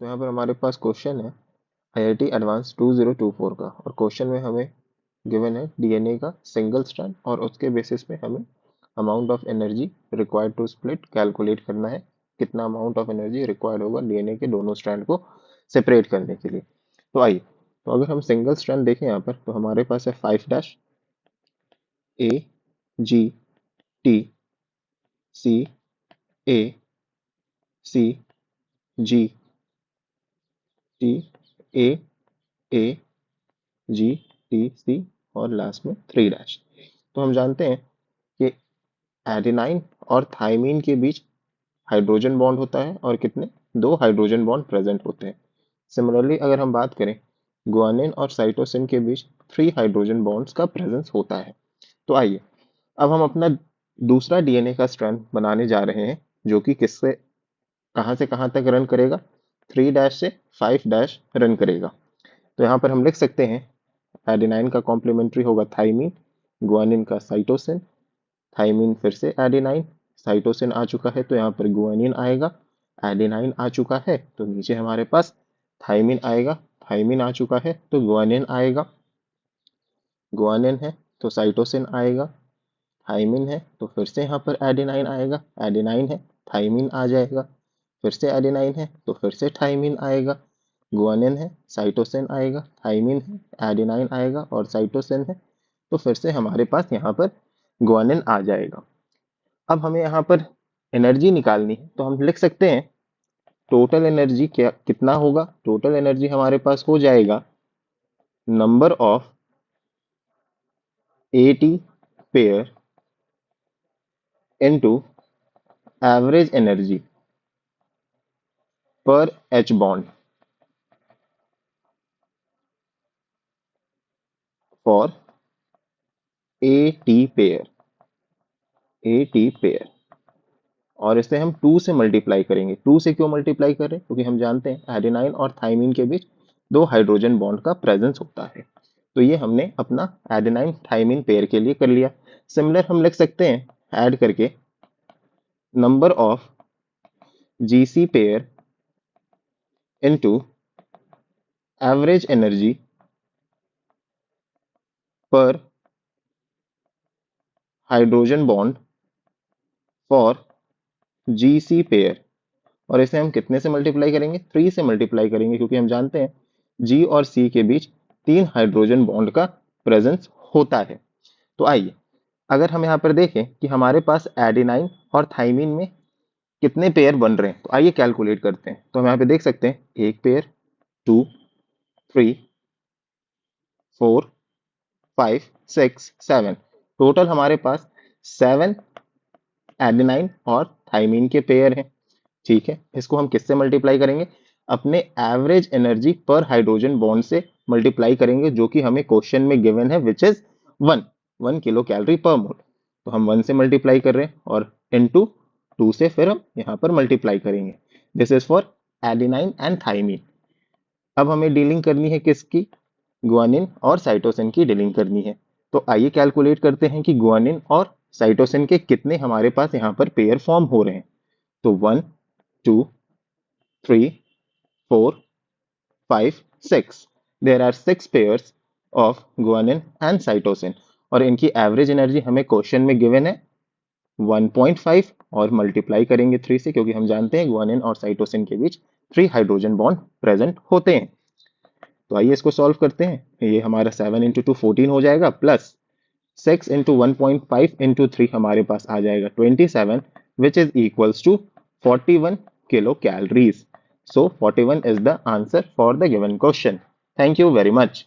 तो यहाँ पर हमारे पास क्वेश्चन है IIT एडवांस 2024 का, और क्वेश्चन में हमें गिवन है डीएनए का सिंगल स्ट्रैंड, और उसके बेसिस पे हमें amount of energy required to split calculate करना है। कितना अमाउंट ऑफ एनर्जी रिक्वायर्ड होगा डीएनए के दोनों स्ट्रैंड को सेपरेट करने के लिए। तो आइए, तो अगर हम सिंगल स्ट्रैंड देखें यहाँ पर, तो हमारे पास है 5' A G T C A C G T A A G T C और लास्ट में 3'। तो हम जानते हैं कि एडेनाइन और थाइमीन के बीच हाइड्रोजन बॉन्ड होता है, और कितने, 2 हाइड्रोजन बॉन्ड प्रेजेंट होते हैं। सिमिलरली अगर हम बात करें, गुआनिन और साइटोसिन के बीच 3 हाइड्रोजन बॉन्ड्स का प्रेजेंस होता है। तो आइए, अब हम अपना दूसरा डीएनए का स्ट्रैंड बनाने जा रहे हैं, जो कि किससे कहां से कहां तक रन करेगा, 3' से 5' रन करेगा। तो यहाँ पर हम लिख सकते हैं एडेनाइन का कॉम्प्लीमेंट्री होगा थाइमीन, गुआनिन का साइटोसिन, थाइमीन फिर से एडेनाइन, साइटोसिन आ चुका है तो यहाँ पर गुआनिन आएगा, एडेनाइन आ चुका है तो नीचे हमारे पास थाइमीन आएगा, थाइमीन आ चुका है तो गुआनिन आएगा, गुआनिन है तो साइटोसिन आएगा, थाइमीन है तो फिर से यहाँ पर एडेनाइन आएगा, एडेनाइन है, थाइमीन आ जाएगा, फिर से एडेनाइन है तो फिर से थाइमीन आएगा, गुआनिन है, साइटोसिन आएगा, थाइमीन है, एडेनाइन आएगा और साइटोसिन है तो फिर से हमारे पास यहाँ पर गुआनिन आ जाएगा। अब हमें यहाँ पर एनर्जी निकालनी है, तो हम लिख सकते हैं टोटल एनर्जी क्या कितना होगा। टोटल एनर्जी हमारे पास हो जाएगा number of AT pair into average energy per H bond for AT pair, AT pair, और इसे हम 2 से मल्टीप्लाई करेंगे। 2 से क्यों मल्टीप्लाई कर रहे हैं, क्योंकि हम जानते हैं एडेनाइन और थाइमीन के बीच 2 हाइड्रोजन बॉन्ड का प्रेजेंस होता है। तो ये हमने अपना एडेनाइन थाइमीन पेयर के लिए कर लिया। सिमिलर हम लिख सकते हैं ऐड करके number of GC pair into average energy per hydrogen bond for GC pair, और इसे हम कितने से मल्टीप्लाई करेंगे, 3 से मल्टीप्लाई करेंगे, क्योंकि हम जानते हैं जी और सी के बीच 3 हाइड्रोजन बॉन्ड का प्रेजेंस होता है। तो आइए, अगर हम यहाँ पर देखें कि हमारे पास एडेनाइन और थाइमीन में कितने पेयर बन रहे हैं, तो आइए कैलकुलेट करते हैं। तो हम यहाँ पे देख सकते हैं 1 पेयर, 2, 3, 4, 5, 6, 7, टोटल हमारे पास 7 एडेनाइन और थाइमीन के पेयर हैं। ठीक है, इसको हम किससे मल्टीप्लाई करेंगे, अपने average energy per hydrogen bond से मल्टीप्लाई करेंगे, जो कि हमें क्वेश्चन में गिवन है, विच इज 1 किलो कैलोरी पर मोल। तो हम 1 से मल्टीप्लाई कर रहे हैं और इनटू 2 से फिर हम यहाँ पर मल्टीप्लाई करेंगे। This is for adenine and thymine. अब हमें डीलिंग करनी है किसकी, गुआनिन और साइटोसिन की डीलिंग करनी है। तो आइए कैलकुलेट करते हैं कि गुआनिन और साइटोसिन के कितने हमारे पास यहाँ पर पेयर फॉर्म हो रहे हैं। तो 1, 2, 3, 4, 5, 6, there are 6 pairs of guanine and cytosine, और इनकी एवरेज एनर्जी हमें क्वेश्चन में गिवन है 1.5, और मल्टीप्लाई करेंगे 3 से, क्योंकि हम जानते हैं गुआनिन और साइटोसिन के बीच 3 हाइड्रोजन बॉन्ड प्रेजेंट होते हैं। तो आइए इसको सॉल्व करते हैं। ये हमारा 7 इंटू 2 14 हो जाएगा, प्लस 6 इंटू 1.5 इंटू 3 हमारे पास आ जाएगा 27, which is equals to 41 kilo calories. So 41 is the answer for the given question. Thank you very much.